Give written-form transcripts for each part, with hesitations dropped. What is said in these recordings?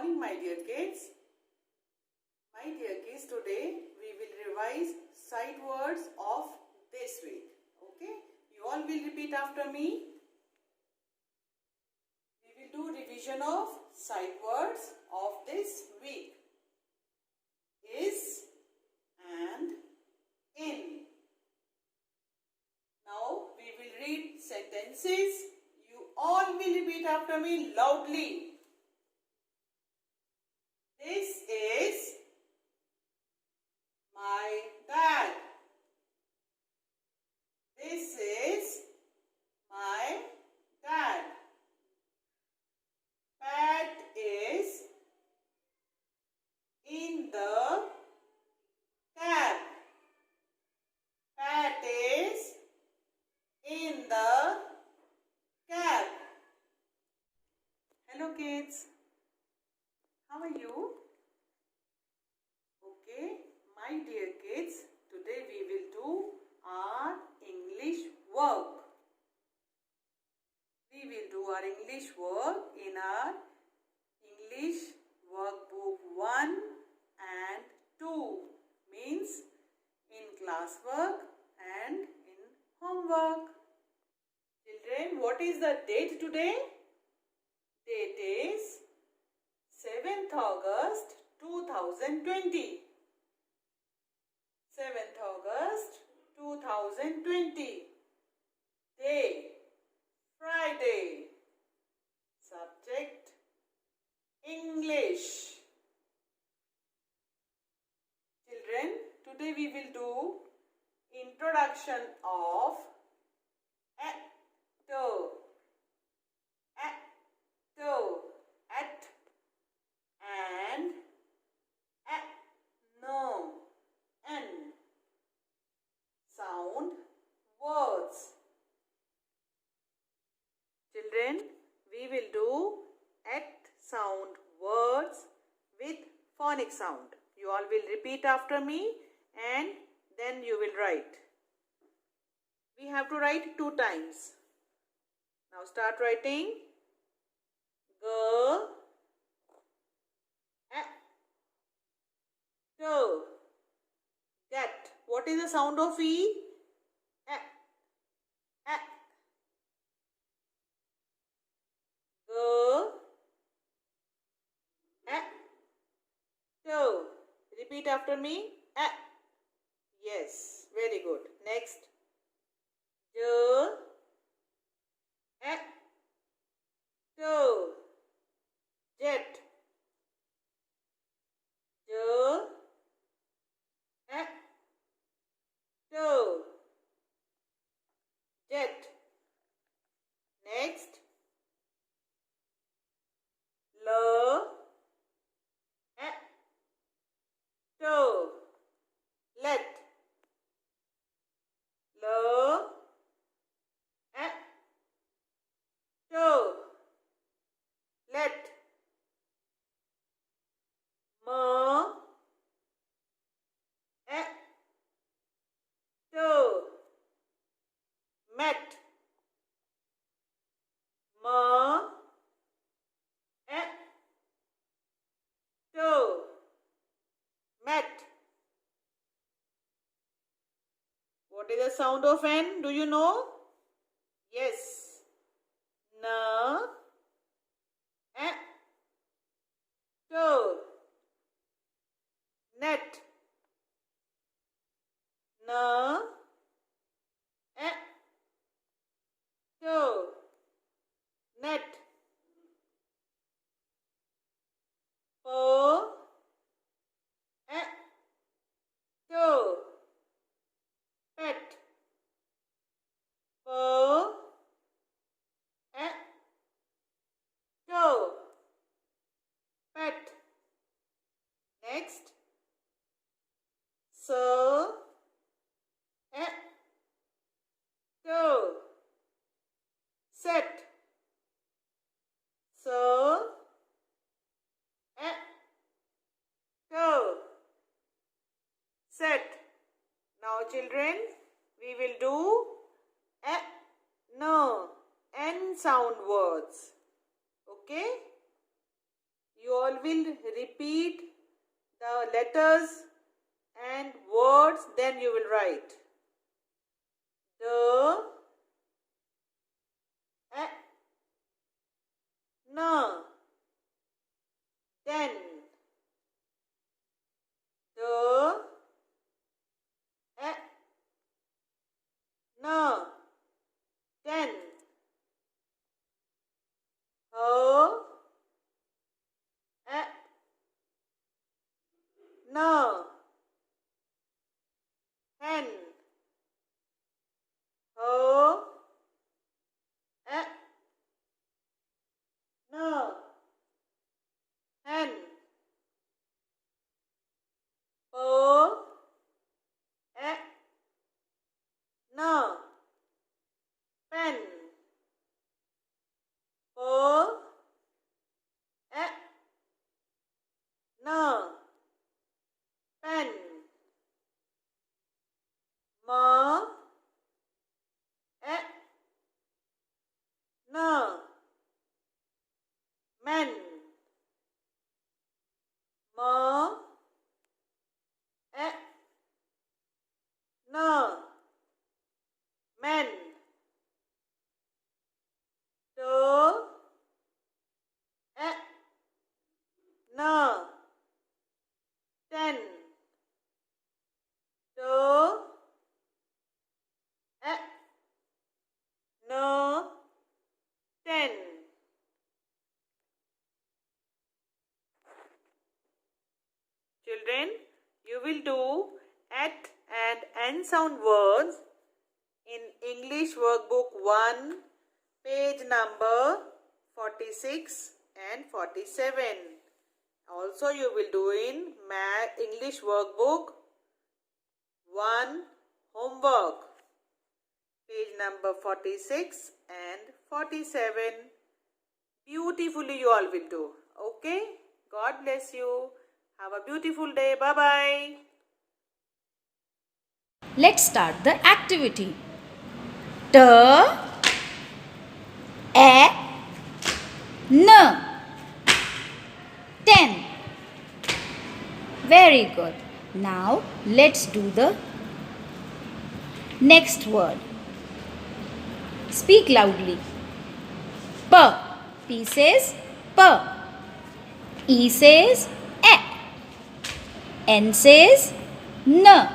morning, my dear kids. My dear kids, today we will revise sight words of this week. Okay? You all will repeat after me. We will do revision of sight words of this week. Is and in. Now we will read sentences. You all will repeat after me loudly. This is my dad. This is my dad. Pat is in the cab. Pat is in the cab. Hello kids. How are you? Okay, my dear kids, today we will do our English work. We will do our English work in our English workbook 1 and 2, means in classwork and in homework. Children, what is the date today? Date is 7th August 2020. 7th August 2020. Day, Friday. Subject, English. Children, today we will do introduction of actor. Actor. At and no n. Sound words. Children, we will do act sound words with phonic sound. You all will repeat after me and then you will write. We have to write 2 times. Now start writing. Go. To. Get. What is the sound of E? Go. To. Repeat after me. Yes. Very good. Next. Jo. To. Jet. Jo. To. Jet. Next. Lo. To. Let. Lo. To. Let. Mo. To. Met. Mo. To. Met. What is the sound of N? Do you know? Yes. Na. To. Net. Na. To. Net. Po. To. Pet. Po. To. Pet. Next. So. To. Set. So. To. Set. Now children, we will do no, n sound words. Okay? You all will repeat the letters and words, then you will write. The, a, na, den. The, a, na, den. Ho, a, na, hen. Ho, a, na, hen. Po, a, na, pen. Po, a, na, pen. Ma, a, na, men. Ma, a, na, men. To, a, na, ten. To, a, na, ten. Children, you will do at and n sound words in English workbook 1, page number 46 and 47. Also, you will do in English workbook 1 homework, page number 46 and 47. Beautifully you all will do. Okay? God bless you. Have a beautiful day. Bye-bye. Let's start the activity. T, A, N, ten. Very good. Now let's do the next word. Speak loudly. P. P says P. E says E. N says N.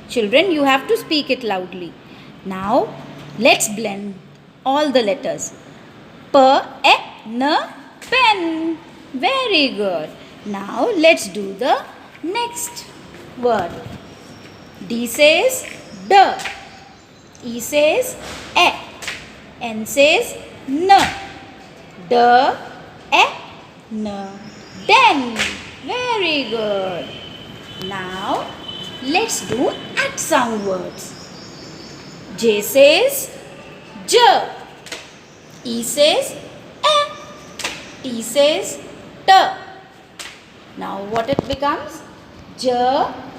Children, you have to speak it loudly. Now, let's blend all the letters. P, E, N, pen. Very good. Now, let's do the next word. D says D. E says E. N says N. D, E, N. Den. Very good. Now, let's do at sound words. J says J. E says E. T says T. Now what it becomes? J,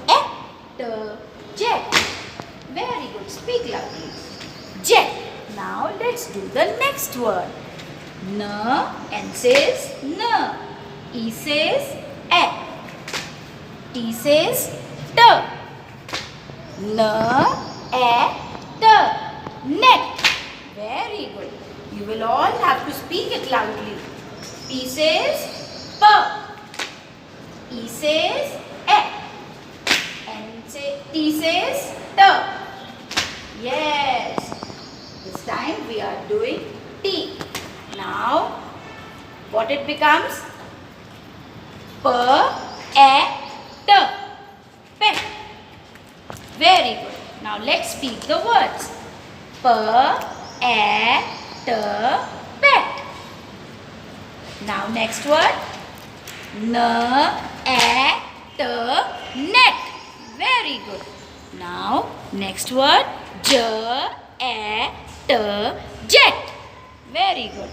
E, T, jet. Very good. Speak loudly. Jet. Now let's do the next word. N. N says N. E says E. T says T. N, E, T. Net. Very good. You will all have to speak it loudly. P says P. E says E. T says T. Yes. This time we are doing T. Now, what it becomes? P, E, T. Pet. Very good. Now let's speak the words. P, E, T, pet. Now next word. N, E, T, net. Very good. Now next word. J, E, T, jet. Very good.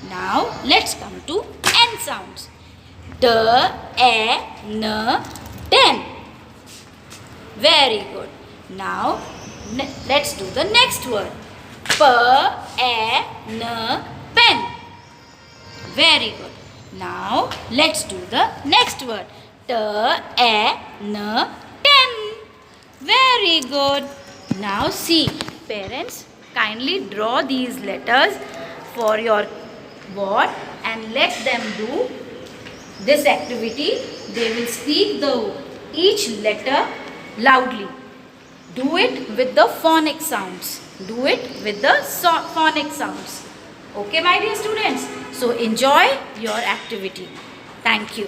Now let's come to N sounds. D, E, N, den. Very good. Now let's do the next word. P, E, N, pen. Very good. Now let's do the next word. Ten. Very good. Now see, parents, kindly draw these letters for your board and let them do this activity. They will speak each letter loudly. Do it with the phonic sounds. Do it with the phonic sounds. Okay, my dear students? So enjoy your activity. Thank you.